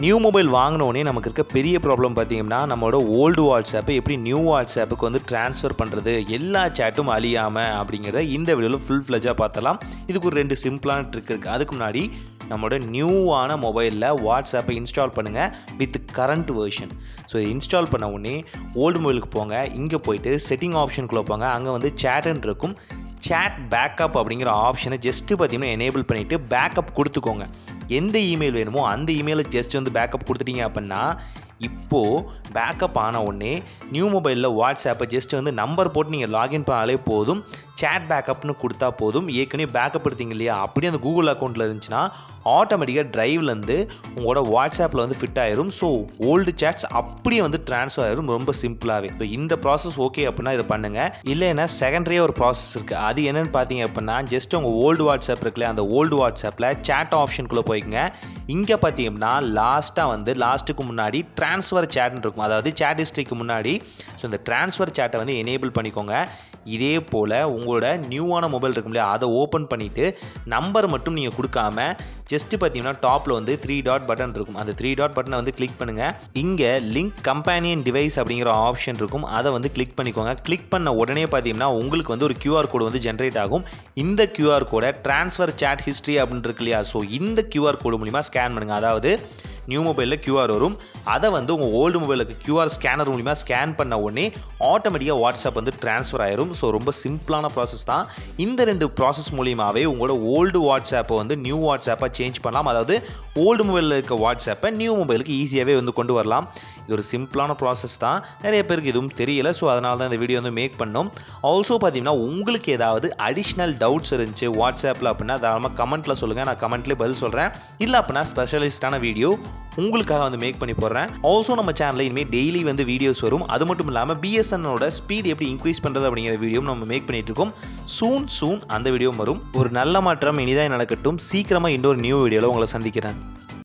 New mobile வாங்கினோடனே நமக்கு இருக்க பெரிய ப்ராப்ளம் பார்த்திங்கன்னா நம்மளோட ஓல்டு வாட்ஸ்அப்பை எப்படி நியூ வாட்ஸ்அப்புக்கு வந்து ட்ரான்ஸ்ஃபர் பண்ணுறது, எல்லா சேட்டும் அழியாமல் அப்படிங்கிறத இந்த வீடியோவில் ஃபுல் ஃப்ளெஜாக பார்த்தலாம். இதுக்கு ஒரு 2 சிம்பிளான ட்ரிக் இருக்குது. அதுக்கு முன்னாடி நம்மளோட நியூவான மொபைலில் வாட்ஸ்அப்பை இன்ஸ்டால் பண்ணுங்கள் with current version. So install பண்ண உடனே ஓல்டு மொபைலுக்கு போங்க. இங்கே போயிட்டு செட்டிங் ஆப்ஷனுக்குள்ளே போங்க. அங்கே வந்து சேட்டுன்னு இருக்கும். சேட் பேக்கப் அப்படிங்கிற ஆப்ஷனை ஜஸ்ட்டு பார்த்தீங்கன்னா எனேபிள் பண்ணிவிட்டு பேக்கப் கொடுத்துக்கோங்க. எந்த இமெயில் வேணுமோ அந்த இமெயிலை ஜஸ்ட் வந்து பேக்கப் கொடுத்துட்டீங்க அப்படின்னா இப்போது பேக்கப் ஆன உடனே நியூ மொபைலில் வாட்ஸ்அப்பை ஜஸ்ட் வந்து நம்பர் போட்டு நீங்கள் லாகின் பண்ணாலே போதும். சேட் பேக்கப்னு கொடுத்தா போதும். ஏற்கனவே பேக்கப் எடுத்தீங்க இல்லையா, அப்படியே அந்த கூகுள் அக்கௌண்ட்டில் இருந்துச்சுன்னா ஆட்டோமேட்டிக்காக ட்ரைவ்லேருந்து உங்களோட வாட்ஸ்அப்பில் வந்து ஃபிட் ஆயிரும். ஸோ ஓல்டு சேட்ஸ் அப்படியே வந்து ட்ரான்ஸ்ஃபர் ஆயிரும் ரொம்ப சிம்பிளாகவே. ஸோ இந்த ப்ராசஸ் ஓகே அப்படின்னா இதை பண்ணுங்கள். இல்லைன்னா செகண்டரியாக ஒரு ப்ராசஸ் இருக்குது. அது என்னென்னு பார்த்தீங்க அப்படின்னா ஜஸ்ட் உங்கள் ஓல்டு வாட்ஸ்அப் இருக்குல்ல, அந்த ஓல்டு வாட்ஸ்அப்பில் சேட் ஆப்ஷனுக்குள்ளே போய்க்குங்க. இங்கே பார்த்தீங்கன்னா லாஸ்ட்டுக்கு முன்னாடி ட்ரான்ஸ்ஃபர் சேட்னு இருக்கும். அதாவது சேட் ஹிஸ்ட்ரிக்கு முன்னாடி. ஸோ இந்த ட்ரான்ஸ்ஃபர் சேட்டை வந்து எனேபிள் பண்ணிக்கோங்க. இதே போல் உங்களோட நியூவான மொபைல் இருக்கும் இல்லையா, அதை ஓப்பன் பண்ணிவிட்டு நம்பர் மட்டும் நீங்கள் கொடுக்காம ஜஸ்ட்டு பார்த்தீங்கன்னா டாப்பில் வந்து 3 டாட் பட்டன் இருக்கும். அந்த 3 டாட் பட்டனை வந்து கிளிக் பண்ணுங்கள். இங்கே லிங்க் கம்பேனியன் டிவைஸ் அப்படிங்கிற ஆப்ஷன் இருக்கும். அதை வந்து கிளிக் பண்ணிக்கோங்க. கிளிக் பண்ண உடனே பார்த்தீங்கன்னா உங்களுக்கு வந்து ஒரு QR கோடு வந்து ஜென்ரேட் ஆகும். இந்த QR கோடை ட்ரான்ஸ்ஃபர் சேட் ஹிஸ்ட்ரி அப்படின்னு இருக்கு இல்லையா, ஸோ இந்த QR கோடு மூலிமா ஸ்கேன் பண்ணுங்கள். அதாவது நியூ மொபைலில் QR வரும். அதை வந்து உங்கள் ஓல்டு மொபைலுக்கு QR ஸ்கேனர் மூலிமா ஸ்கேன் பண்ண உடனே ஆட்டோமேட்டிக்காக வாட்ஸ்அப் வந்து ட்ரான்ஸ்ஃபர் ஆயிரும். ஸோ ரொம்ப சிம்பிளான ப்ராசஸ் தான். இந்த 2 ப்ராசஸ் மூலியமாகவே உங்களோட ஓல்டு வாட்ஸ்அப்பை வந்து நியூ வாட்ஸ்அப்பாக சேஞ்ச் பண்ணலாம். அதாவது ஓல்டு மொபைலில் இருக்க வாட்ஸ்அப்பை நியூ மொபைலுக்கு ஈஸியாகவே வந்து கொண்டு வரலாம். இது ஒரு சிம்பிளான ப்ராசஸ் தான். நிறைய பேருக்கு எதுவும் தெரியல. ஸோ அதனால தான் இந்த வீடியோ வந்து மேக் பண்ணோம். ஆல்சோ பார்த்தீங்கன்னா உங்களுக்கு ஏதாவது அடிஷ்னல் டவுட்ஸ் இருந்துச்சு வாட்ஸ்அப்பில் அப்படின்னா தாராளமாக கமெண்ட்டில் சொல்லுங்கள். நான் கமெண்ட்லேயே பதில் சொல்கிறேன். இல்லை அப்படின்னா ஸ்பெஷலிஸ்டான வீடியோ உங்களுக்காக வந்து மேக் பண்ணி போடுறேன். ஆல்சோ நம்ம சேனலில் இனிமேல் டெய்லி வந்து வீடியோஸ் வரும். அது மட்டும் இல்லாமல் BSNலோட ஸ்பீட் எப்படி இன்க்ரீஸ் பண்ணுறது அப்படிங்கிற வீடியோ நம்ம மேக் பண்ணிட்டு இருக்கோம். சூன் அந்த வீடியோ வரும். ஒரு நல்ல மாற்றம் இனிதான் நடக்கட்டும். சீக்கிரமாக இன்னொரு நியூ வீடியோவில் உங்களை சந்திக்கிறேன்.